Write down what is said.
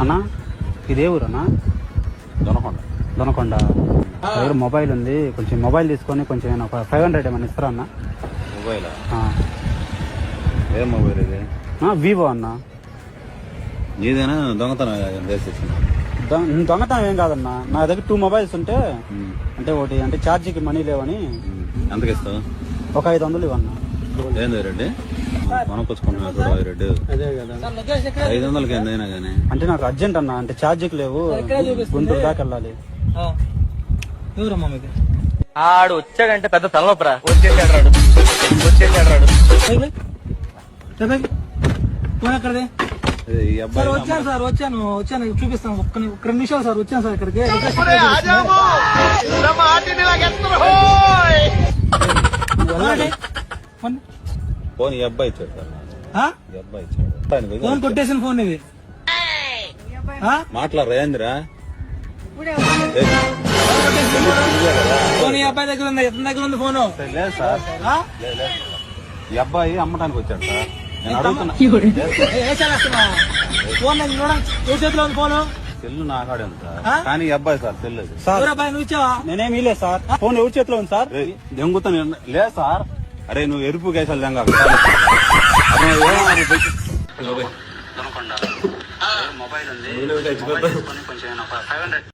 అన్నా ఇదే ఊరన్నా? దొనకొండ దగ్గర మొబైల్ ఉంది, కొంచెం మొబైల్ తీసుకొని కొంచెం నేను ఒక 500 ఏమైనా ఇస్తారా అన్న? మొబైల్ ఏం మొబైల్ ఇది? వివో అన్న. నీదేనా దొంగతనం? దొంగతనం ఏం కాదన్నా, నా దగ్గర 2 మొబైల్స్ ఉంటే అంటే ఒకటి అంటే ఛార్జీకి మనీ లేవని. ఎంతకి ఇస్తావు? ఒక 500 ఇవ్వన్నా. ఏంది రెడ్డి కొనుక్కొచ్చుకున్నాడు రెడ్డి? 500కి ఎంతైనా కానీ అంటే నాకు అర్జెంట్ అన్న, అంటే ఛార్జీకి లేవు, గుంటూరు దాకా వెళ్ళాలి. ఆడు వచ్చాడంటే పెద్ద తలనొప్పరా. వచ్చేసాడు రాడు. ఈ అబ్బాయి వచ్చాను చూపిస్తాను. ఒక్క 2 నిమిషాలు సార్, వచ్చాను సార్ ఇక్కడికి. ఫోన్ ఈ అబ్బాయి ఇచ్చాడు సార్. ఈ అబ్బాయి ఇచ్చాడు. ఫోన్ కొట్టేసిన ఫోన్ ఇది. మాట్లాడరా ఏందిరా? ఫోన్ ఈ అబ్బాయి దగ్గర ఉంది. ఎతని దగ్గర ఉంది ఫోను? లేదు సార్, ఈ అబ్బాయి అమ్మటానికి వచ్చాడు సార్. నేను అడుగుతున్నా ఫోన్ ఏ చేతిలో ఉంది ఫోను? సెల్లు నాకాడే ఉంది సార్, కానీ ఈ అబ్బాయి సార్ సెల్లు సార్. అబ్బాయి నువ్వు ఇచ్చావా? నేనేమి లేదు సార్. ఫోన్ ఎవరి చేతిలో ఉంది సార్? దెంగుతాను. లేదు సార్. అరే నువ్వు ఎరుపు కేసాలు దెంగ మొబైల్ ఉంది, కొంచెం 500